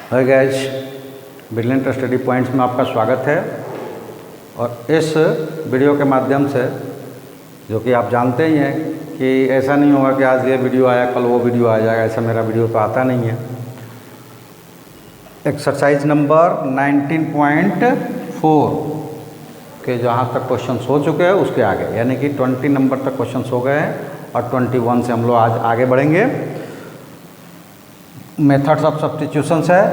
Hi guys, brilliant study points में आपका स्वागत है। और इस वीडियो के माध्यम से, जो कि आप जानते ही हैं कि ऐसा नहीं होगा कि आज ये वीडियो आया कल वो वीडियो आ जाएगा, ऐसा मेरा वीडियो तो आता नहीं है। एक्सरसाइज नंबर 19.4 के जहाँ तक क्वेश्चन हो चुके हैं उसके आगे, यानी कि 20 नंबर तक क्वेश्चन हो गए हैं और 21 से हम लोग आज आगे बढ़ेंगे। मेथड्स ऑफ सब्स्टिट्यूशंस है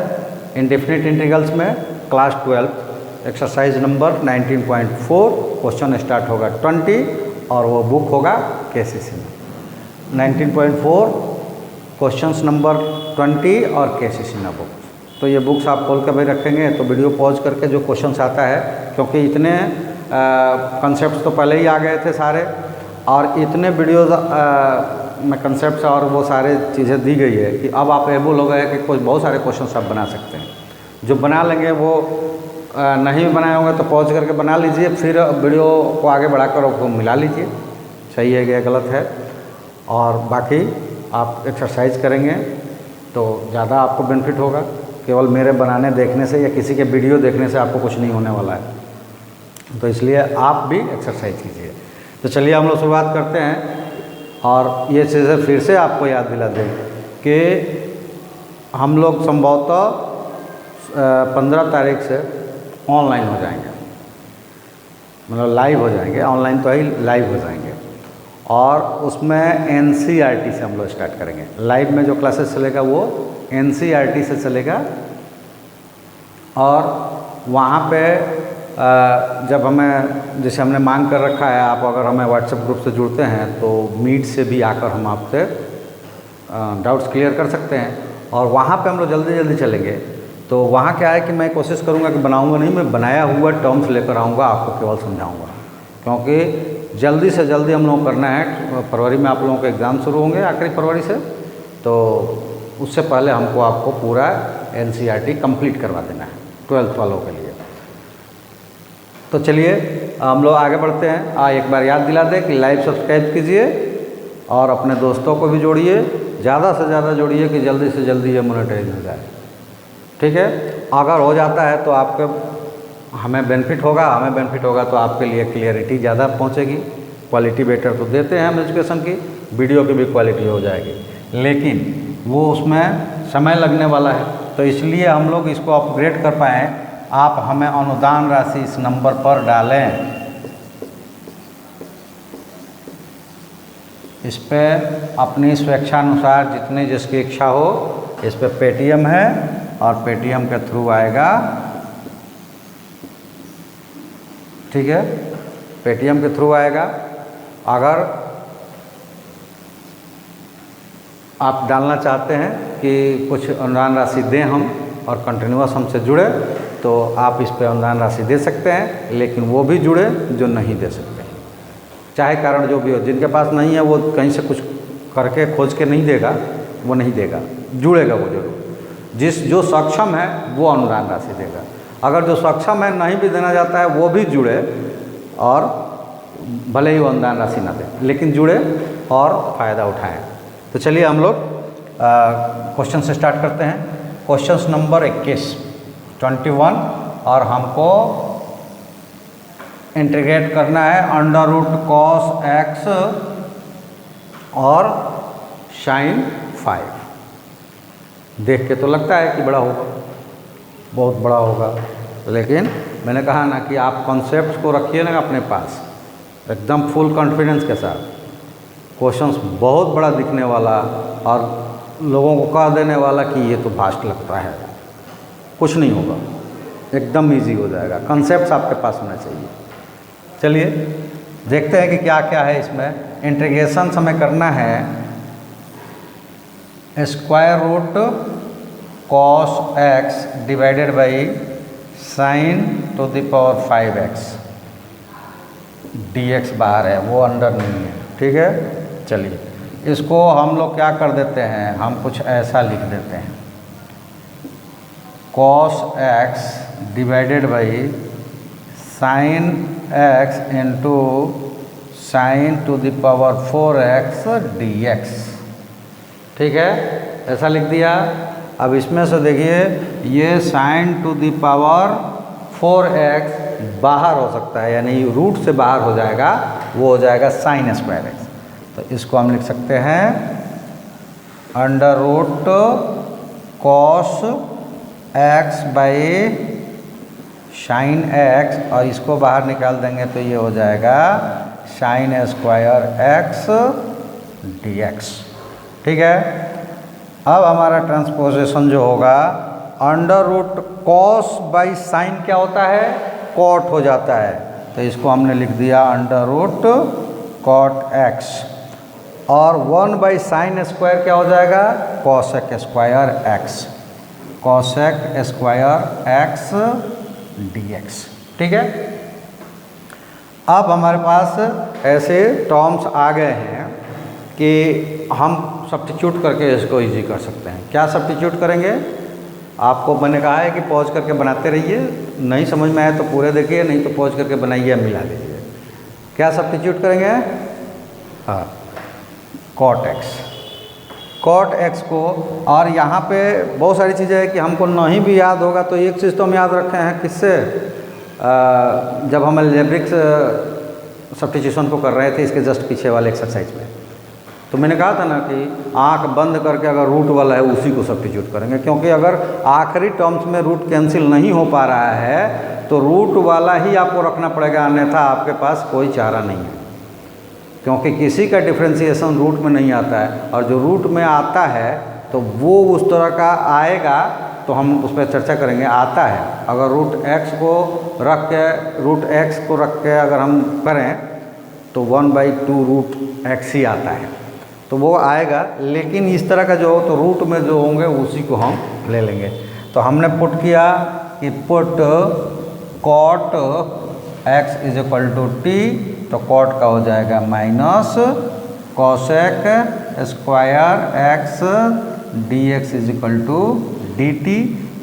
इंडेफिनिट इंटीग्रल्स में, class 12 exercise number 19.4। Question start होगा 20 और वो बुक होगा केसीसी में। 19.4 क्वेश्चंस नंबर 20 और केसीसी में बुक। तो ये बुक्स आप खोल कर भी रखेंगे तो वीडियो पॉज करके जो क्वेश्चंस आता है, क्योंकि इतने कंसेप्ट तो पहले ही आ गए थे सारे, और इतने वीडियोज़ में कंसेप्ट और वो सारे चीज़ें दी गई है कि अब आप एबल हो गए कि कुछ बहुत सारे क्वेश्चन आप बना सकते हैं। जो बना लेंगे वो नहीं बनाए होंगे तो पॉज करके बना लीजिए, फिर वीडियो को आगे बढ़ाकर उसको मिला लीजिए, सही है या गलत है। और बाकी आप एक्सरसाइज करेंगे तो ज़्यादा आपको बेनिफिट होगा। केवल मेरे बनाने देखने से या किसी के वीडियो देखने से आपको कुछ नहीं होने वाला है, तो इसलिए आप भी एक्सरसाइज कीजिए। तो चलिए हम लोग शुरुआत करते हैं और ये चीज़ें फिर से आपको याद दिला दें कि हम लोग संभवतः 15 तारीख से ऑनलाइन हो जाएंगे, मतलब लाइव हो जाएंगे। ऑनलाइन तो ही लाइव हो जाएंगे और उसमें एनसीईआरटी से हम लोग स्टार्ट करेंगे। लाइव में जो क्लासेस चलेगा वो एनसीईआरटी से चलेगा और वहाँ पे जब हमें, जैसे हमने मांग कर रखा है, आप अगर हमें व्हाट्सएप ग्रुप से जुड़ते हैं तो मीट से भी आकर हम आपसे डाउट्स क्लियर कर सकते हैं। और वहाँ पे हम लोग जल्दी जल्दी चलेंगे। तो वहाँ क्या है कि मैं कोशिश करूँगा कि बनाऊँगा नहीं, मैं बनाया हुआ टर्म्स लेकर आऊँगा, आपको केवल समझाऊँगा, क्योंकि जल्दी से जल्दी हम लोग करना है। फरवरी में आप लोगों के एग्ज़ाम शुरू होंगे, आखिरी फरवरी से, तो उससे पहले हमको आपको पूरा एनसीईआरटी कंप्लीट करवा देना है 12th वालों के लिए। तो चलिए हम लोग आगे बढ़ते हैं। एक बार याद दिला दें कि लाइव सब्सक्राइब कीजिए और अपने दोस्तों को भी जोड़िए, ज़्यादा से ज़्यादा जोड़िए कि जल्दी से जल्दी ये मोनेटाइज हो जाए। ठीक है, अगर हो जाता है तो आपके हमें बेनिफिट होगा, हमें बेनिफिट होगा तो आपके लिए क्लियरिटी ज़्यादा पहुंचेगी। क्वालिटी बेटर तो देते हैं हम एजुकेशन की, वीडियो की भी क्वालिटी हो जाएगी, लेकिन वो उसमें समय लगने वाला है। तो इसलिए हम लोग इसको अपग्रेड कर पाएँ, आप हमें अनुदान राशि इस नंबर पर डालें। इस पे अपनी स्वेच्छानुसार जितनी जिसकी इच्छा हो, इस पे पेटीएम है और पेटीएम के थ्रू आएगा। ठीक है, पेटीएम के थ्रू आएगा। अगर आप डालना चाहते हैं कि कुछ अनुदान राशि दें हम और कंटिन्यूअस हमसे जुड़े, तो आप इस पे अनुदान राशि दे सकते हैं, लेकिन वो भी जुड़े जो नहीं दे सकते, चाहे कारण जो भी हो। जिनके पास नहीं है वो कहीं से कुछ करके खोज के नहीं देगा, वो नहीं देगा, जुड़ेगा वो जरूर। जो सक्षम है वो अनुदान राशि देगा। अगर जो सक्षम है नहीं भी देना चाहता है वो भी जुड़े, और भले ही वो अनुदान राशि ना दे, लेकिन जुड़े और फ़ायदा उठाएँ। तो चलिए हम लोग क्वेश्चन से स्टार्ट करते हैं। क्वेश्चन नंबर 21 और हमको इंटीग्रेट करना है अंडर रूट कॉस एक्स और साइन 5। देख के तो लगता है कि बड़ा होगा, बहुत बड़ा होगा, लेकिन मैंने कहा ना कि आप कॉन्सेप्ट को रखिए ना अपने पास एकदम फुल कॉन्फिडेंस के साथ। क्वेश्चंस बहुत बड़ा दिखने वाला और लोगों को कह देने वाला कि ये तो भास्ट लगता है, कुछ नहीं होगा, एकदम इजी हो जाएगा। कॉन्सेप्ट्स आपके पास होना चाहिए। चलिए देखते हैं कि क्या क्या है इसमें। इंटीग्रेशन हमें करना है square root cos x divided by sine to the power 5x। dx बाहर है, वो अंडर नहीं है। ठीक है, चलिए इसको हम लोग क्या कर देते हैं, हम कुछ ऐसा लिख देते हैं, cos x divided by sign x into sine to the power 4x dx। ठीक है, ऐसा लिख दिया। अब इसमें से देखिए ये sign to the power 4x बाहर हो सकता है, यानी रूट से बाहर हो जाएगा, वो हो जाएगा साइन स्क्वायर एक्स। तो इसको हम लिख सकते हैं under root cos x by sine x, और इसको बाहर निकाल देंगे तो ये हो जाएगा sine square x d x. ठीक है, अब हमारा ट्रांसपोजिशन जो होगा under root cos by sine क्या होता है, कॉट हो जाता है, तो इसको हमने लिख दिया अंडर रूट कॉट एक्स, और 1 बाई साइन स्क्वायर क्या हो जाएगा, cosec square x, cosec square x d x. ठीक है, अब हमारे पास ऐसे टर्म्स आ गए हैं कि हम सब्स्टिट्यूट करके इसको इजी कर सकते हैं। क्या सब्स्टिट्यूट करेंगे, आपको मैंने कहा है कि पॉज करके बनाते रहिए, नहीं समझ में आए तो पूरे देखिए, नहीं तो पॉज करके बनाइए, मिला लीजिए। क्या सब्स्टिट्यूट करेंगे, हाँ कॉट एक्स, कॉट एक्स को, और यहाँ पे बहुत सारी चीज़ें हैं कि हमको नहीं भी याद होगा तो एक चीज़ तो हम याद रखे हैं किससे, जब हम अलजेब्रिक सब्स्टिट्यूशन को कर रहे थे इसके जस्ट पीछे वाले एक्सरसाइज में, तो मैंने कहा था ना कि आंख बंद करके अगर रूट वाला है उसी को सब्स्टिट्यूट करेंगे, क्योंकि अगर आखिरी टर्म्स में रूट कैंसिल नहीं हो पा रहा है तो रूट वाला ही आपको रखना पड़ेगा, अन्यथा आपके पास कोई चारा नहीं है, क्योंकि किसी का डिफ्रेंसिएशन रूट में नहीं आता है, और जो रूट में आता है तो वो उस तरह का आएगा, तो हम उस पर चर्चा करेंगे। आता है, अगर रूट एक्स को रख के, रूट एक्स को रख के अगर हम करें तो 1/2 रूट एक्स ही आता है, तो वो आएगा, लेकिन इस तरह का जो हो तो रूट में जो होंगे उसी को हम ले लेंगे। तो हमने पुट किया कि put cot x is equal to t, तो कॉट का हो जाएगा minus cosec square x d x is equal to d t,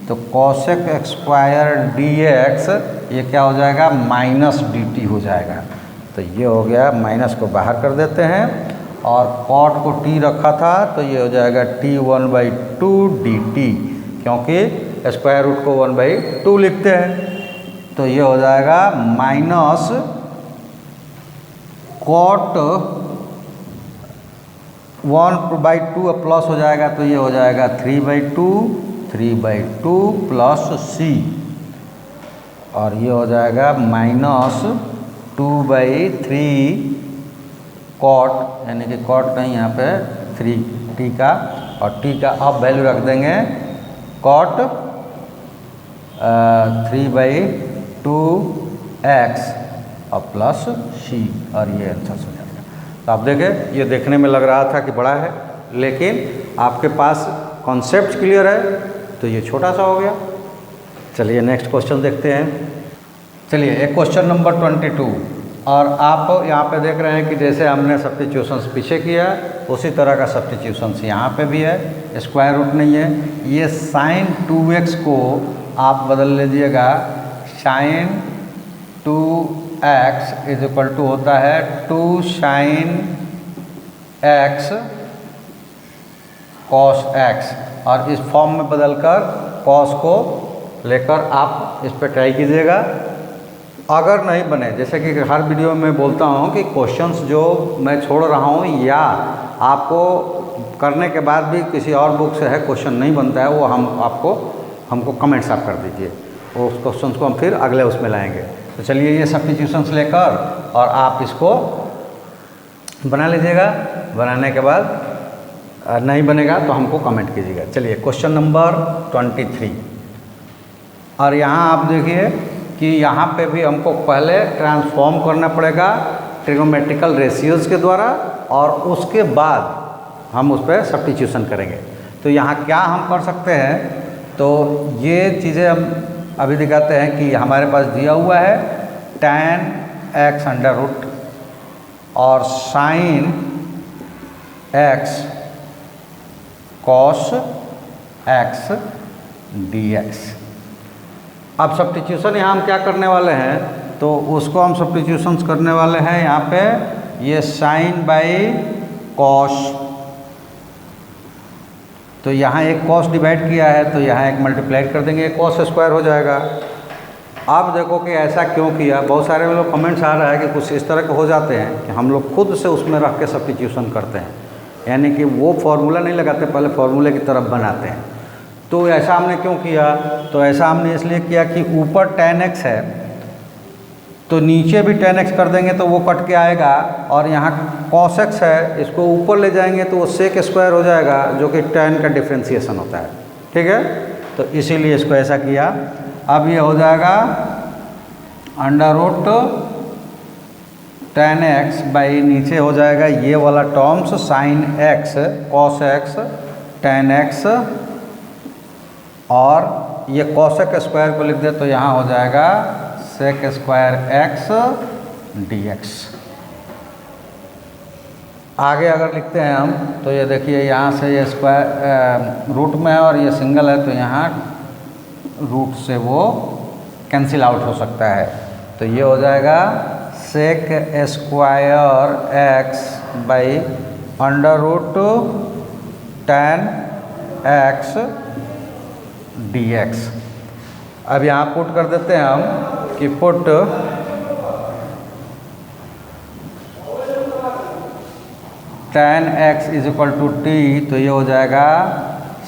तो कॉसेक स्क्वायर डी एक्स ये क्या हो जाएगा, माइनस डी टी हो जाएगा। तो ये हो गया, माइनस को बाहर कर देते हैं, और कॉट को टी रखा था तो ये हो जाएगा t1/2 dt, क्योंकि स्क्वायर रूट को 1/2 लिखते हैं, तो ये हो जाएगा माइनस कॉट 1/2 प्लस हो जाएगा, तो ये हो जाएगा 3/2 प्लस c, और ये हो जाएगा माइनस 2/3 कॉट, यानी कि कॉट कहीं यहाँ पे 3 टी का, और टी का अब वैल्यू रख देंगे कॉट 3/2 एक्स और प्लस सी, और ये आंसर हो जाएगा। तो आप देखें, ये देखने में लग रहा था कि बड़ा है, लेकिन आपके पास कॉन्सेप्ट क्लियर है तो ये छोटा सा हो गया। चलिए नेक्स्ट क्वेश्चन देखते हैं। चलिए एक क्वेश्चन नंबर 22, और आप यहाँ पे देख रहे हैं कि जैसे हमने सब्स्टिट्यूशंस पीछे किया उसी तरह का सब्स्टिट्यूशंस यहाँ पे भी है, स्क्वायर रूट नहीं है। ये साइन 2x को आप बदल लीजिएगा, sign 2x is equal to होता है 2 साइन x कॉस x, और इस फॉर्म में बदलकर कॉस को लेकर आप इस पर ट्राई कीजिएगा। अगर नहीं बने, जैसे कि हर वीडियो में बोलता हूँ कि क्वेश्चंस जो मैं छोड़ रहा हूँ या आपको करने के बाद भी किसी और बुक से है क्वेश्चन नहीं बनता है, वो हमको कमेंट्स आप कर दीजिए, वो उस क्वेश्चंस को हम फिर अगले उसमें लाएंगे। तो चलिए ये सब्स्टिट्यूशंस लेकर और आप इसको बना लीजिएगा, बनाने के बाद नहीं बनेगा तो हमको कमेंट कीजिएगा। चलिए क्वेश्चन नंबर 23, और यहाँ आप देखिए कि यहाँ पे भी हमको पहले ट्रांसफॉर्म करना पड़ेगा ट्रिग्नोमेट्रिकल रेशियोज़ के द्वारा, और उसके बाद हम उस पर सब्स्टिट्यूशन करेंगे। तो यहाँ क्या हम कर सकते हैं, तो ये चीज़ें हम अभी दिखाते हैं कि हमारे पास दिया हुआ है tan x अंडर रूट और sin x cos x dx। अब सब्स्टिट्यूशन यहाँ हम क्या करने वाले हैं, तो उसको हम सब्स्टिट्यूशंस करने वाले हैं यहाँ पे, ये साइन बाई कॉस, तो यहाँ एक कॉस डिवाइड किया है तो यहाँ एक मल्टीप्लाई कर देंगे, कॉस स्क्वायर हो जाएगा। आप देखो कि ऐसा क्यों किया, बहुत सारे लोग कमेंट्स आ रहा है कि कुछ इस तरह के हो जाते हैं कि हम लोग खुद से उसमें रख के सब्स्टिट्यूशन करते हैं, यानी कि वो फार्मूला नहीं लगाते, पहले फार्मूले की तरफ बनाते हैं। तो ऐसा हमने क्यों किया, तो ऐसा हमने इसलिए किया कि ऊपर tan x है तो नीचे भी tan x कर देंगे तो वो कट के आएगा, और यहाँ cos x है, इसको ऊपर ले जाएंगे तो वो sec स्क्वायर हो जाएगा, जो कि tan का डिफ्रेंसिएशन होता है। ठीक है, तो इसीलिए इसको ऐसा किया। अब ये हो जाएगा under root tan x by नीचे हो जाएगा ये वाला terms sin x cos x tan x, और ये cosec स्क्वायर को लिख दे तो यहाँ हो जाएगा sec स्क्वायर x dx। आगे अगर लिखते हैं हम तो ये देखिए यहाँ से ये स्क्वायर रूट में है और ये सिंगल है तो यहाँ रूट से वो कैंसिल आउट हो सकता है। तो ये हो जाएगा sec square x by under root tan x dx। अब यहाँ पुट कर देते हैं हम कि put tan x is equal to t, तो ये हो जाएगा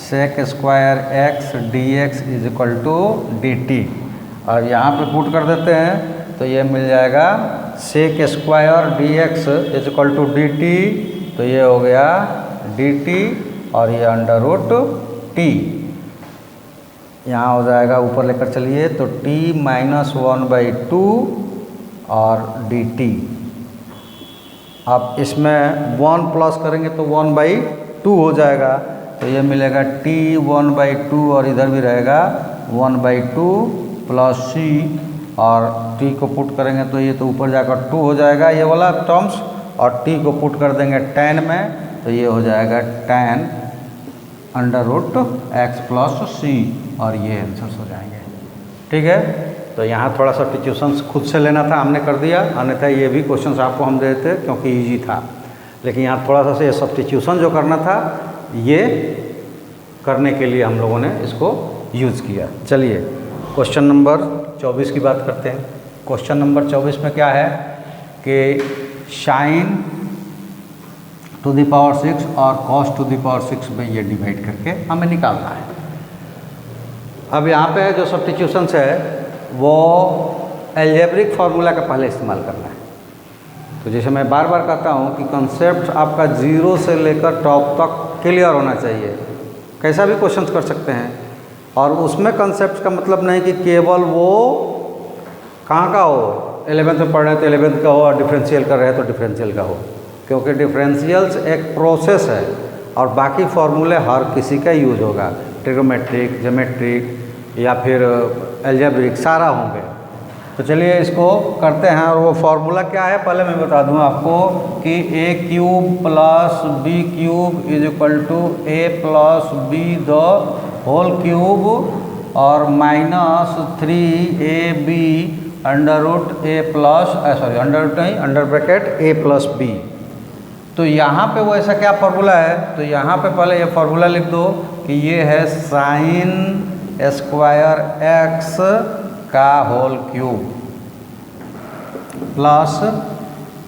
sec square x dx is equal to d t. और यहाँ पे पुट कर देते हैं तो ये मिल जाएगा sec square dx is equal to d t, तो ये हो गया डी टी और ये अंडर रूट टी। यहाँ हो जाएगा ऊपर लेकर चलिए तो t माइनस 1/2 और dt। अब इसमें 1 प्लस करेंगे तो 1/2 हो जाएगा, तो ये मिलेगा t 1/2 और इधर भी रहेगा 1/2 प्लस c, और t को पुट करेंगे तो ये तो ऊपर जाकर 2 हो जाएगा ये वाला टर्म्स, और t को पुट कर देंगे tan में तो ये हो जाएगा tan under root x plus c, और ये आंसर्स हो जाएंगे। ठीक है, तो यहाँ थोड़ा सा सब्स्टिट्यूशंस खुद से लेना था, हमने कर दिया, अन्यथा ये भी क्वेश्चंस आपको हम दे देते क्योंकि इजी था, लेकिन यहाँ थोड़ा सा से सब्स्टिट्यूशन जो करना था ये करने के लिए हम लोगों ने इसको यूज़ किया। चलिए क्वेश्चन नंबर 24 की बात करते हैं। क्वेश्चन नंबर 24 में क्या है कि sin टू द पावर 6 और cos टू द पावर 6 में ये डिवाइड करके हमें निकालना है। अब यहाँ पे जो सब्स्टिट्यूशंस है वो एल्जेब्रिक फार्मूला का पहले इस्तेमाल करना है। तो जैसे मैं बार बार कहता हूँ कि कंसेप्ट आपका जीरो से लेकर टॉप तक क्लियर होना चाहिए, कैसा भी क्वेश्चन कर सकते हैं, और उसमें कंसेप्ट का मतलब नहीं कि केवल वो कहाँ का हो, 11th में पढ़ रहे हैं तो 11th का हो, और डिफरेंशियल कर रहे हैं तो डिफरेंशियल का हो, क्योंकि डिफरेंशियल्स एक प्रोसेस है और बाकी फार्मूले हर किसी का यूज होगा, ट्रिग्नोमेट्रिक, ज्योमेट्रिक या फिर एल्जेब्रिक सारा होंगे। तो चलिए इसको करते हैं, और वो फार्मूला क्या है पहले मैं बता दूं आपको कि a cube plus b cube is equal to a plus b the whole cube और minus 3ab under root a plus under root नहीं under bracket a plus b। तो यहाँ पे वो ऐसा क्या फार्मूला है, तो यहाँ पे पहले ये फार्मूला लिख दो कि ये है साइन स्क्वायर x का whole cube plus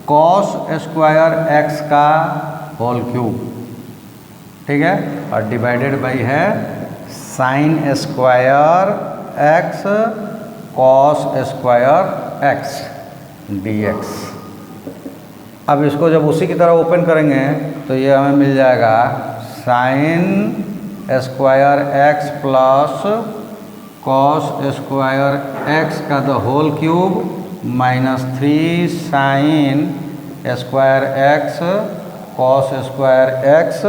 cos square x का होल क्यूब। ठीक है, और डिवाइडेड बाई है sine square x cos square x dx। अब इसको जब उसी की तरह ओपन करेंगे तो ये हमें मिल जाएगा sine square x plus cos square x का the whole cube minus 3 sine square x cos square x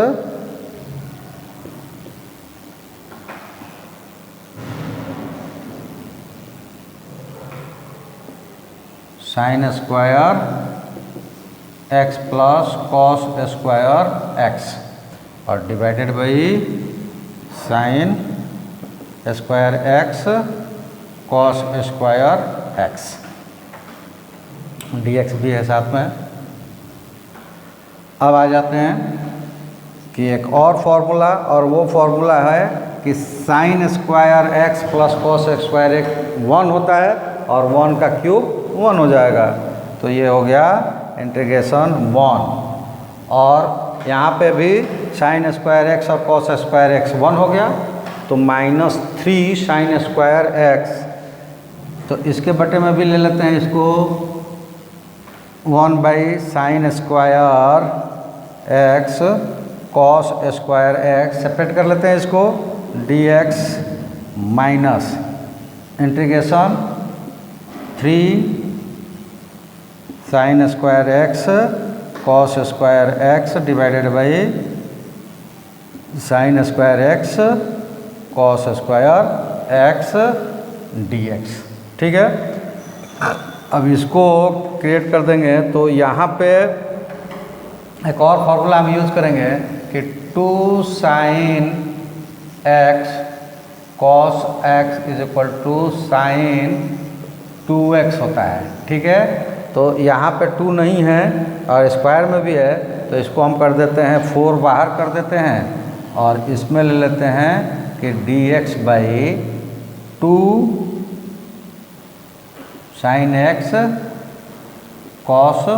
sine square x plus cos square x और divided by sine square x cos square x dx भी है साथ में। अब आ जाते हैं कि एक और फार्मूला, और वो फार्मूला है कि sign square x plus cos square x 1 होता है और 1 का क्यूब 1 हो जाएगा। तो ये हो गया इंटीग्रेशन 1। और यहाँ पे भी साइन स्क्वायर एक्स और कॉस स्क्वायर एक्स 1 हो गया, तो -3 साइन स्क्वायर एक्स, तो इसके बटे में भी ले लेते हैं इसको 1 by sine square x cos square x, separate कर लेते हैं इसको dx minus integration 3 sine square x cos square x divided by sine square x cos square x dx। ठीक है, अब इसको क्रिएट कर देंगे तो यहाँ पे एक और फार्मूला हम यूज़ करेंगे कि 2 sine x cos x is equal to sine 2x होता है। ठीक है, तो यहाँ पे 2 नहीं है और स्क्वायर में भी है, तो इसको हम कर देते हैं 4 बाहर कर देते हैं और इसमें ले लेते हैं कि dx by 2 sine x cos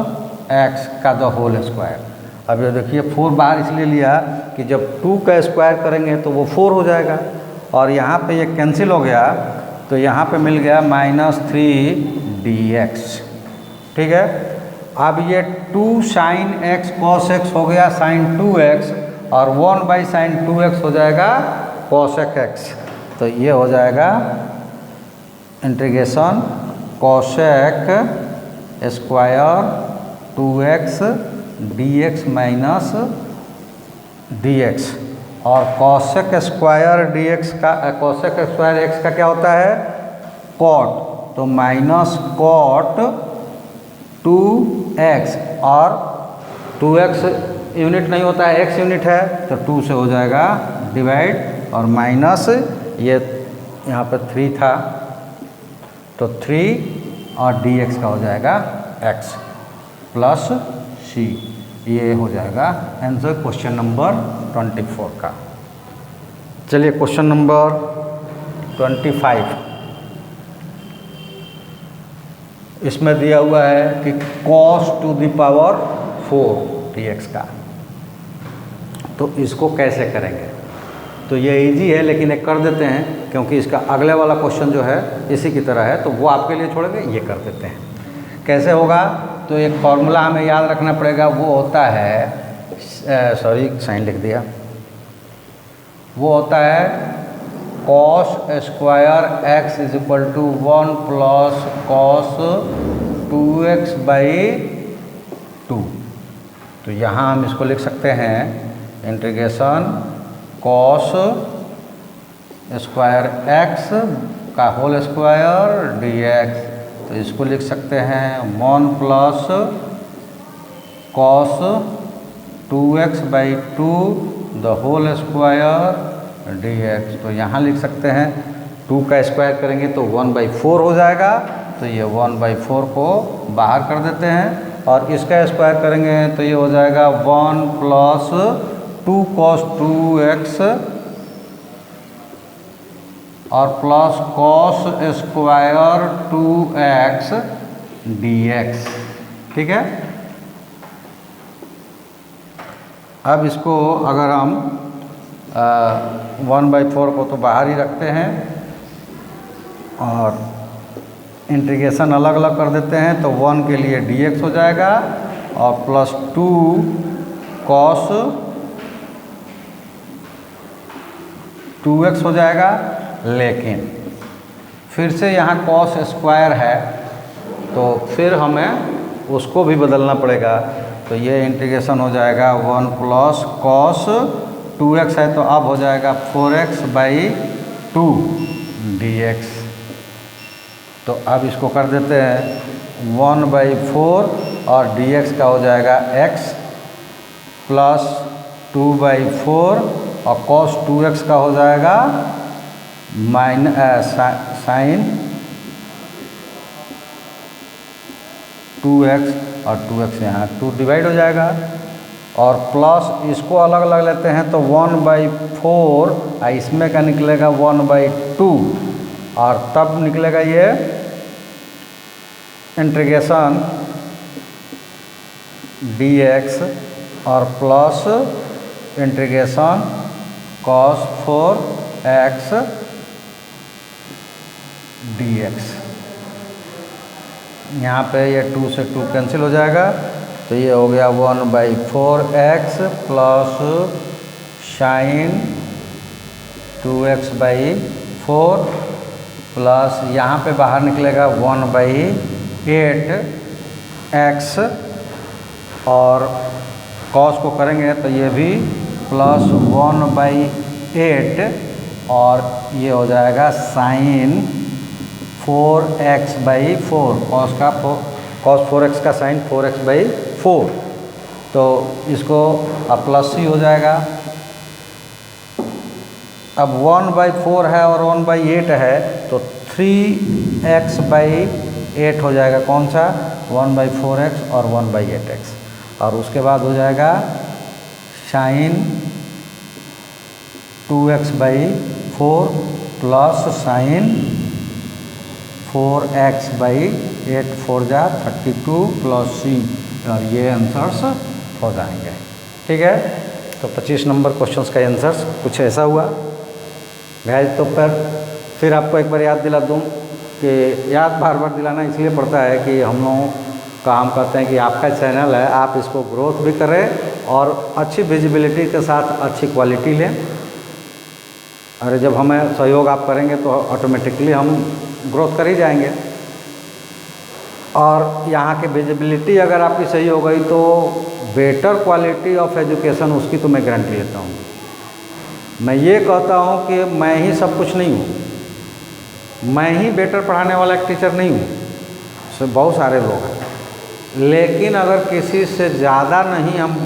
x का द होल स्क्वायर। अब ये देखिए 4 बाहर इसलिए लिया कि जब 2 का स्क्वायर करेंगे तो वो 4 हो जाएगा, और यहाँ पे ये कैंसिल हो गया तो यहाँ पे मिल गया -3 dx। ठीक है, अब ये 2 साइन एक्स कॉस एक्स हो गया साइन 2x और 1 बाई साइन 2x हो जाएगा कॉसेक एक्स। तो ये हो जाएगा integration cosec square 2x dx minus dx, और कॉसेक स्क्वायर dx का कॉसेक स्क्वायर x का क्या होता है कॉट, तो माइनस कॉट 2x, और 2x यूनिट नहीं होता है x यूनिट है, तो 2 से हो जाएगा डिवाइड, और माइनस ये यहाँ पर 3 था तो 3 और dx का हो जाएगा x प्लस c। ये हो जाएगा आंसर क्वेश्चन नंबर 24 का। चलिए क्वेश्चन नंबर 25, इसमें दिया हुआ है कि cos to the power 4 dx का, तो इसको कैसे करेंगे। तो ये इजी है लेकिन एक कर देते हैं क्योंकि इसका अगले वाला क्वेश्चन जो है इसी की तरह है, तो वो आपके लिए छोड़ के ये कर देते हैं। कैसे होगा, तो एक फॉर्मूला हमें याद रखना पड़ेगा, वो होता है सॉरी साइन लिख दिया, वो होता है cos square x is equal to 1 plus cos 2x by 2। तो यहाँ हम इसको लिख सकते हैं इंटीग्रेशन कॉस स्क्वायर एक्स का होल स्क्वायर dx, तो इसको लिख सकते हैं 1 plus cos 2x by 2 the whole square dx। तो यहाँ लिख सकते हैं 2 का स्क्वायर करेंगे तो 1/4 हो जाएगा, तो ये 1/4 को बाहर कर देते हैं, और इसका स्क्वायर करेंगे तो ये हो जाएगा 1 प्लस 2 cos 2x और plus cos square 2x dx। ठीक है, अब इसको अगर हम 1/4 को तो बाहर ही रखते हैं और इंटीग्रेशन अलग अलग कर देते हैं, तो 1 के लिए dx हो जाएगा और प्लस 2 cos 2x हो जाएगा, लेकिन फिर से यहाँ cos स्क्वायर है तो फिर हमें उसको भी बदलना पड़ेगा, तो ये इंटीग्रेशन हो जाएगा 1 प्लस कॉस 2x है तो अब हो जाएगा 4x बाई 2 dx। तो अब इसको कर देते हैं 1/4 और dx का हो जाएगा x प्लस 2/4 और cos 2x का हो जाएगा साइन 2x, और 2x यहाँ 2 डिवाइड हो जाएगा, और प्लस इसको अलग अलग लेते हैं तो 1/4 इसमें का निकलेगा 1/2 और तब निकलेगा ये इंटीग्रेशन dx और plus integration cos 4x dx। यहाँ पे ये 2 से 2 कैंसिल हो जाएगा तो ये हो गया 1/4x plus sign 2x/4 plus यहाँ पे बाहर निकलेगा 1/8x और cos को करेंगे तो ये भी प्लस 1/8 और ये हो जाएगा साइन 4x/4 cos 4x का साइन 4x/4 तो इसको अब प्लस ही हो जाएगा। अब 1/4 है और 1/8 है तो 3x/8 हो जाएगा, कौन सा 1/4x और 1/8x और उसके बाद हो जाएगा sign 2x/4 plus sign 4x/8 4 जा 32 प्लस c और ये आंसर्स हो जाएंगे। ठीक है, तो 25 नंबर क्वेश्चंस का आंसर्स कुछ ऐसा हुआ गाइस। तो फिर आपको एक बार याद दिला दूं कि याद बार बार दिलाना इसलिए पड़ता है कि हम लोग का हम कहते हैं कि आपका चैनल है, आप इसको ग्रोथ भी करें और अच्छी विजिबिलिटी के साथ अच्छी क्वालिटी लें। अरे जब हमें सहयोग आप करेंगे तो ऑटोमेटिकली हम ग्रोथ कर ही जाएंगे और यहाँ की विजिबिलिटी अगर आपकी सही हो गई तो बेटर क्वालिटी ऑफ एजुकेशन उसकी तो मैं गारंटी लेता हूँ। मैं ये कहता हूँ कि मैं ही सब कुछ नहीं हूँ, मैं ही बेटर पढ़ाने वाला एक टीचर नहीं हूँ, उससे बहुत सारे लोग हैं, लेकिन अगर किसी से ज़्यादा नहीं हम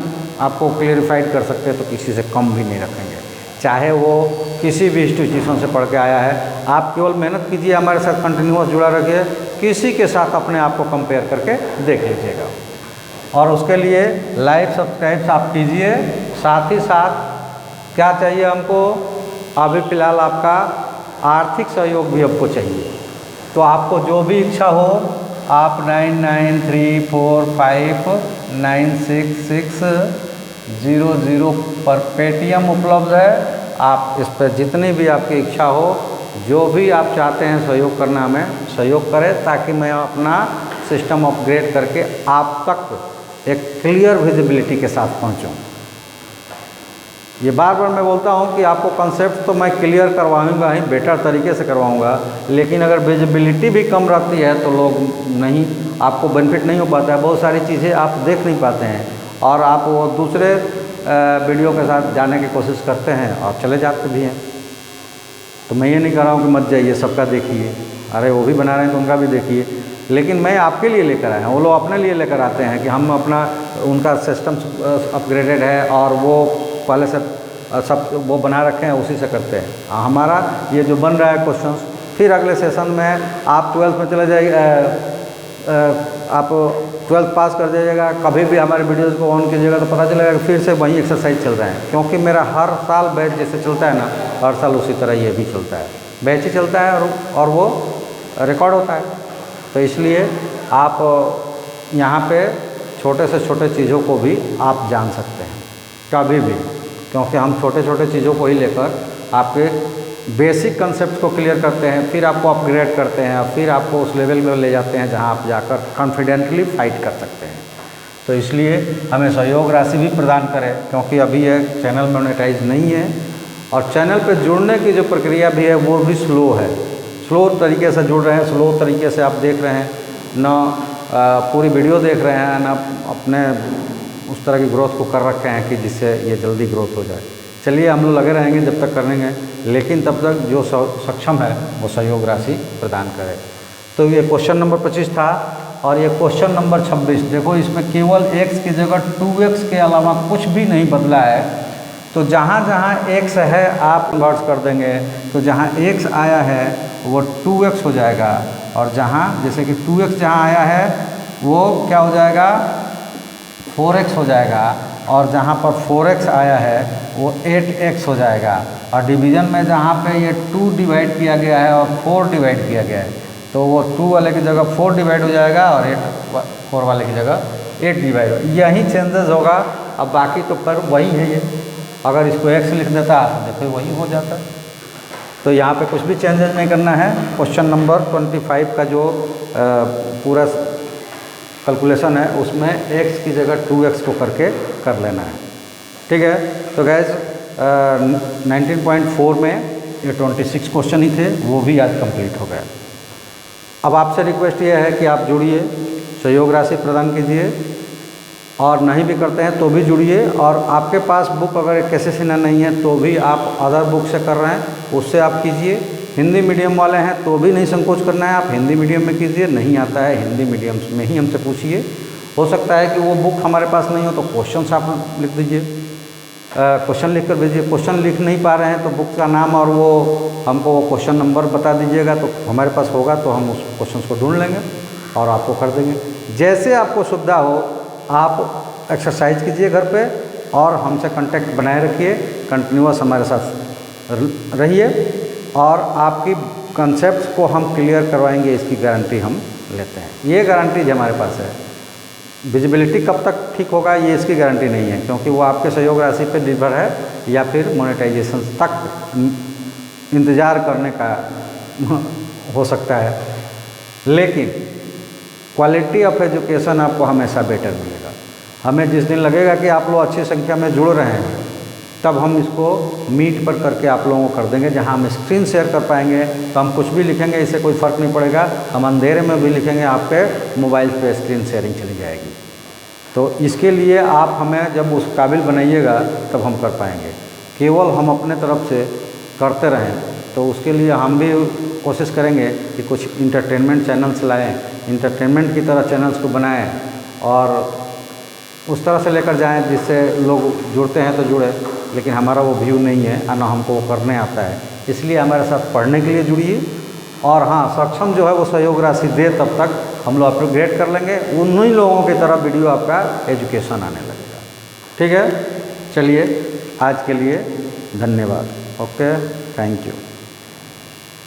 आपको क्लेरिफाइड कर सकते तो किसी से कम भी नहीं रखेंगे, चाहे वो किसी भी इंस्टीट्यूशन से पढ़ के आया है। आप केवल मेहनत कीजिए, हमारे साथ कंटिन्यूअस जुड़ा रखिए, किसी के साथ अपने आप को कंपेयर करके देख लीजिएगा और उसके लिए लाइक सब्सक्राइब आप कीजिए। साथ ही साथ क्या चाहिए हमको, अभी फ़िलहाल आपका आर्थिक सहयोग भी हमको चाहिए। तो आपको जो भी इच्छा हो आप 9934596600 पर पेटीएम उपलब्ध है। आप इस पर जितनी भी आपकी इच्छा हो, जो भी आप चाहते हैं सहयोग करना, हमें सहयोग करें ताकि मैं अपना सिस्टम अपग्रेड करके आप तक एक क्लियर विजिबिलिटी के साथ पहुंचूं। ये बार बार मैं बोलता हूं कि आपको कंसेप्ट तो मैं क्लियर करवाऊंगा ही, बेटर तरीके से करवाऊंगा, लेकिन अगर विजिबिलिटी भी कम रहती है तो लोग नहीं, आपको बेनिफिट नहीं हो पाता है, बहुत सारी चीज़ें आप देख नहीं पाते हैं और आप वो दूसरे वीडियो के साथ जाने की कोशिश करते हैं और चले जाते भी हैं। तो मैं ये नहीं कह रहा हूँ कि मत जाइए, सबका देखिए, अरे वो भी बना रहे हैं तो उनका भी देखिए, लेकिन मैं आपके लिए लेकर आया हूँ, वो लोग अपने लिए लेकर आते हैं कि हम अपना उनका सिस्टम अपग्रेडेड है और वो पहले से सब वो बना रखे हैं, उसी से करते हैं। हमारा ये जो बन रहा है क्वेश्चंस, फिर अगले सेशन में आप 12th में चले जाइए, आप 12th पास कर जाइएगा, कभी भी हमारे वीडियोज़ को ऑन कीजिएगा तो पता चलेगा कि फिर से वही एक्सरसाइज चल रहे हैं, क्योंकि मेरा हर साल बैच जैसे चलता है ना, हर साल उसी तरह ये भी चलता है, बैच ही चलता है और वो रिकॉर्ड होता है। तो इसलिए आप यहाँ पे छोटे से छोटे चीज़ों को भी आप जान सकते हैं कभी भी, क्योंकि हम छोटे छोटे चीज़ों को ही लेकर आपके बेसिक कंसेप्ट को क्लियर करते हैं, फिर आपको अपग्रेड करते हैं और फिर आपको उस लेवल में ले जाते हैं जहां आप जाकर कॉन्फिडेंटली फाइट कर सकते हैं। तो इसलिए हमें सहयोग राशि भी प्रदान करें, क्योंकि अभी यह चैनल मोनेटाइज नहीं है और चैनल पर जुड़ने की जो प्रक्रिया भी है वो भी स्लो है, स्लो तरीके से जुड़ रहे हैं, स्लो तरीके से आप देख रहे हैं, ना पूरी वीडियो देख रहे हैं, ना अपने उस तरह की ग्रोथ को कर रखे हैं कि जिससे ये जल्दी ग्रोथ हो जाए। चलिए हम लोग लगे रहेंगे जब तक करेंगे, लेकिन तब तक जो सक्षम है वो सहयोग राशि प्रदान करे। तो ये क्वेश्चन नंबर 25 था और ये क्वेश्चन नंबर 26, देखो इसमें केवल x की जगह 2x के अलावा कुछ भी नहीं बदला है। तो जहाँ जहाँ x है आप कन्वर्ट कर देंगे, तो जहाँ x आया है वो 2x हो जाएगा और जहाँ जैसे कि 2x जहाँ आया है वो क्या हो जाएगा 4x हो जाएगा। और जहाँ पर 4x आया है वो 8x हो जाएगा, और डिवीज़न में जहाँ पे ये 2 डिवाइड किया गया है और 4 डिवाइड किया गया है तो वो 2 वाले की जगह 4 डिवाइड हो जाएगा और 4 वाले की जगह 8 डिवाइड हो, यही चेंजेस होगा। अब बाकी तो पर वही है ये, अगर इसको x लिख देता तो देखो वही हो जाता। तो यहाँ पे कुछ भी चेंजेस नहीं करना है। क्वेश्चन नंबर 25 का जो पूरा कैलकुलेशन है उसमें x की जगह 2x को करके कर लेना है, ठीक है। तो गैस 19.4 में ये 26 क्वेश्चन ही थे, वो भी आज कंप्लीट हो गया। अब आपसे रिक्वेस्ट ये है कि आप जुड़िए, सहयोग राशि प्रदान कीजिए, और नहीं भी करते हैं तो भी जुड़िए। और आपके पास बुक अगर KCC नहीं है तो भी आप अदर बुक से कर रहे हैं उससे आप कीजिए। हिंदी मीडियम वाले हैं तो भी नहीं संकोच करना है, आप हिंदी मीडियम में कीजिए। नहीं आता है हिंदी मीडियम में ही हमसे पूछिए। हो सकता है कि वो बुक हमारे पास नहीं हो तो क्वेश्चन आप लिख दीजिए, क्वेश्चन लिख कर भेजिए। क्वेश्चन लिख नहीं पा रहे हैं तो बुक का नाम और वो हमको वो क्वेश्चन नंबर बता दीजिएगा, तो हमारे पास होगा तो हम उस क्वेश्चन को ढूंढ लेंगे और आपको कर देंगे। जैसे आपको सुविधा हो आप एक्सरसाइज कीजिए घर पे और हमसे कांटेक्ट बनाए रखिए, कंटिन्यूअस हमारे साथ रहिए और आपकी कंसेप्ट को हम क्लियर करवाएंगे, इसकी गारंटी हम लेते हैं। ये गारंटी हमारे पास है। विजिबिलिटी कब तक ठीक होगा ये इसकी गारंटी नहीं है, क्योंकि वो आपके सहयोग राशि पर निर्भर है या फिर मोनेटाइजेशन तक इंतज़ार करने का हो सकता है। लेकिन क्वालिटी ऑफ एजुकेशन आपको हमेशा बेटर मिलेगा। हमें जिस दिन लगेगा कि आप लोग अच्छी संख्या में जुड़ रहे हैं तब हम इसको मीट पर करके आप लोगों को कर देंगे, जहां हम स्क्रीन शेयर कर पाएंगे। तो हम कुछ भी लिखेंगे इससे कोई फ़र्क नहीं पड़ेगा, हम अंधेरे में भी लिखेंगे आपके मोबाइल पे स्क्रीन शेयरिंग चली जाएगी। तो इसके लिए आप हमें जब उस काबिल बनाइएगा तब हम कर पाएंगे। केवल हम अपने तरफ से करते रहें तो उसके लिए हम भी कोशिश करेंगे कि कुछ इंटरटेनमेंट चैनल्स लाएँ, इंटरटेनमेंट की तरह चैनल्स को बनाएँ और उस तरह से लेकर जाएं जिससे लोग जुड़ते हैं तो जुड़े, लेकिन हमारा वो व्यू नहीं है और ना हमको वो करने आता है। इसलिए हमारे साथ पढ़ने के लिए जुड़िए। और हाँ, सक्षम जो है वो सहयोग राशि दे तब तक हम लोग अपग्रेड कर लेंगे, उन्हीं लोगों की तरह वीडियो आपका एजुकेशन आने लगेगा। ठीक है, चलिए आज के लिए धन्यवाद। Okay, thank you.